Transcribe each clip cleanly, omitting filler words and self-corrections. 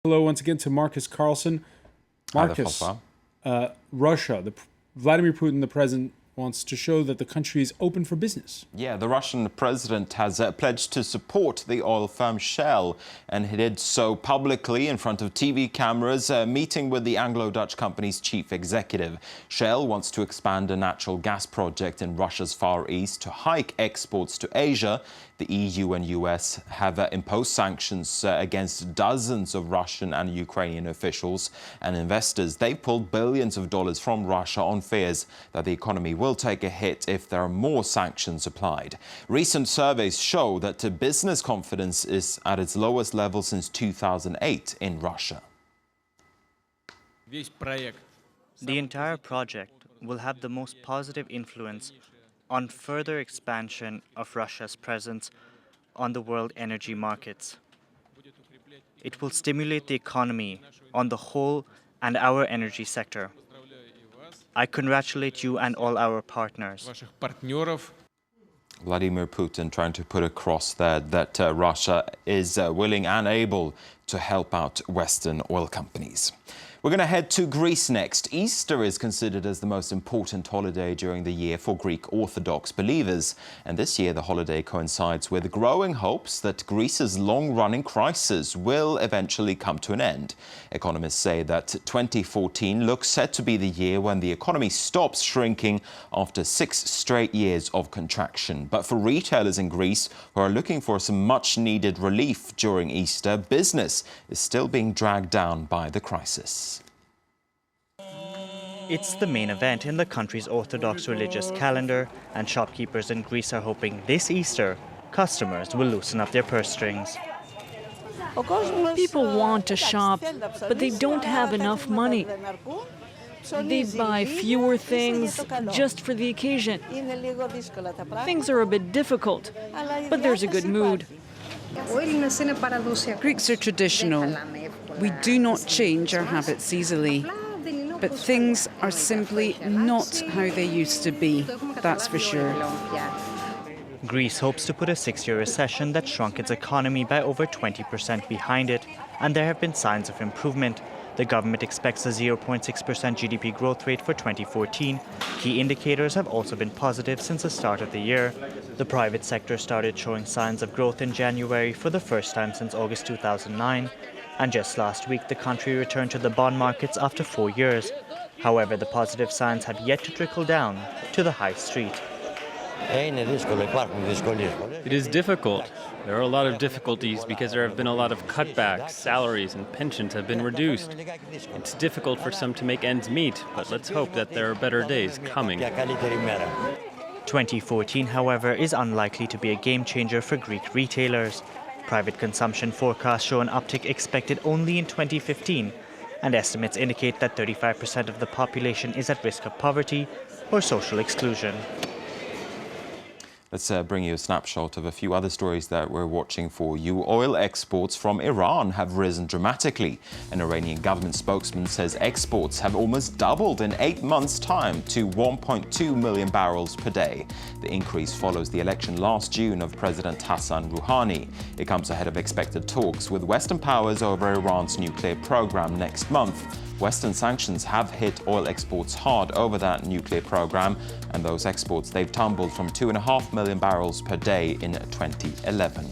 Hello once again to Marcus Carlson. Marcus, Russia, Vladimir Putin, the president, wants to show that the country is open for business. Yeah, the Russian president has pledged to support the oil firm Shell, and he did so publicly in front of TV cameras, meeting with the Anglo-Dutch company's chief executive. Shell wants to expand a natural gas project in Russia's Far East to hike exports to Asia. The EU and US have imposed sanctions against dozens of Russian and Ukrainian officials and investors. They've pulled billions of dollars from Russia on fears that the economy will take a hit if there are more sanctions applied. Recent surveys show that business confidence is at its lowest level since 2008 in Russia. The entire project will have the most positive influence on further expansion of Russia's presence on the world energy markets. It will stimulate the economy on the whole and our energy sector. I congratulate you and all our partners. Vladimir Putin trying to put across there that Russia is willing and able to help out Western oil companies. We're going to head to Greece next. Easter is considered as the most important holiday during the year for Greek Orthodox believers. And this year, the holiday coincides with growing hopes that Greece's long-running crisis will eventually come to an end. Economists say that 2014 looks set to be the year when the economy stops shrinking after 6 straight years of contraction. But for retailers in Greece who are looking for some much-needed relief during Easter, business is still being dragged down by the crisis. It's the main event in the country's Orthodox religious calendar, and shopkeepers in Greece are hoping this Easter customers will loosen up their purse strings. People want to shop, but they don't have enough money. They buy fewer things just for the occasion. Things are a bit difficult, but there's a good mood. Greeks are traditional. We do not change our habits easily. But things are simply not how they used to be, that's for sure. Greece hopes to put a 6-year recession that shrunk its economy by over 20% behind it, and there have been signs of improvement. The government expects a 0.6% GDP growth rate for 2014. Key indicators have also been positive since the start of the year. The private sector started showing signs of growth in January for the first time since August 2009. And just last week, the country returned to the bond markets after 4 years. However, the positive signs have yet to trickle down to the high street. It is difficult. There are a lot of difficulties because there have been a lot of cutbacks, salaries and pensions have been reduced. It's difficult for some to make ends meet, but let's hope that there are better days coming. 2014, however, is unlikely to be a game changer for Greek retailers. Private consumption forecasts show an uptick expected only in 2015, and estimates indicate that 35% of the population is at risk of poverty or social exclusion. Let's bring you a snapshot of a few other stories that we're watching for you. Oil exports from Iran have risen dramatically. An Iranian government spokesman says exports have almost doubled in 8 months' time to 1.2 million barrels per day. The increase follows the election last June of President Hassan Rouhani. It comes ahead of expected talks with Western powers over Iran's nuclear program next month. Western sanctions have hit oil exports hard over that nuclear program, and those exports, they've tumbled from 2.5 million barrels per day in 2011.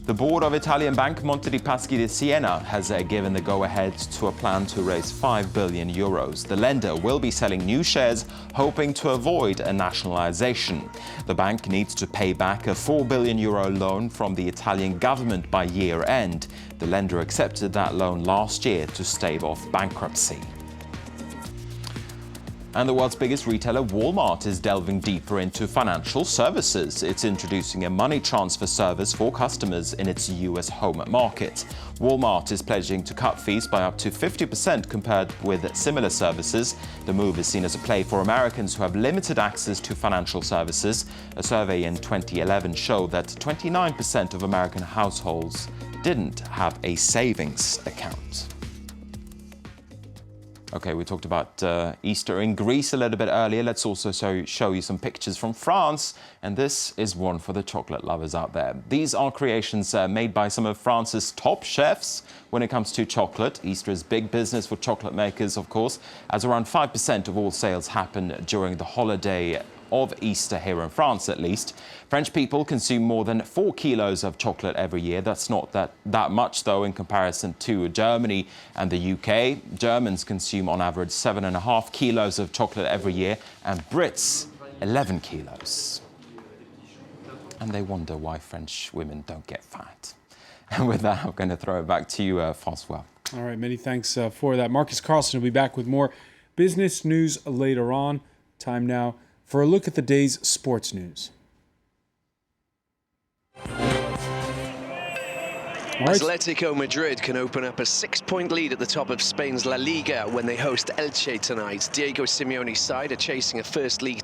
The board of Italian bank Monte dei Paschi di Siena has given the go-ahead to a plan to raise 5 billion euros. The lender will be selling new shares, hoping to avoid a nationalization. The bank needs to pay back a 4 billion euro loan from the Italian government by year end. The lender accepted that loan last year to stave off bankruptcy. And the world's biggest retailer, Walmart, is delving deeper into financial services. It's introducing a money transfer service for customers in its US home market. Walmart is pledging to cut fees by up to 50% compared with similar services. The move is seen as a play for Americans who have limited access to financial services. A survey in 2011 showed that 29% of American households didn't have a savings account. Okay, we talked about Easter in Greece a little bit earlier. Let's also show you some pictures from France. And this is one for the chocolate lovers out there. These are creations made by some of France's top chefs when it comes to chocolate. Easter is big business for chocolate makers, of course, as around 5% of all sales happen during the holiday of Easter here in France, at least. French people consume more than 4 kilos of chocolate every year. That's not that much, though, in comparison to Germany and the UK. Germans consume on average 7.5 kilos of chocolate every year, and Brits 11 kilos. And they wonder why French women don't get fat. And with that, I'm going to throw it back to you, Francois. All right, many thanks for that. Marcus Carlson will be back with more business news later on. Time now for a look at the day's sports news. Atletico Madrid can open up a 6-point lead at the top of Spain's La Liga when they host Elche tonight. Diego Simeone's side are chasing a first league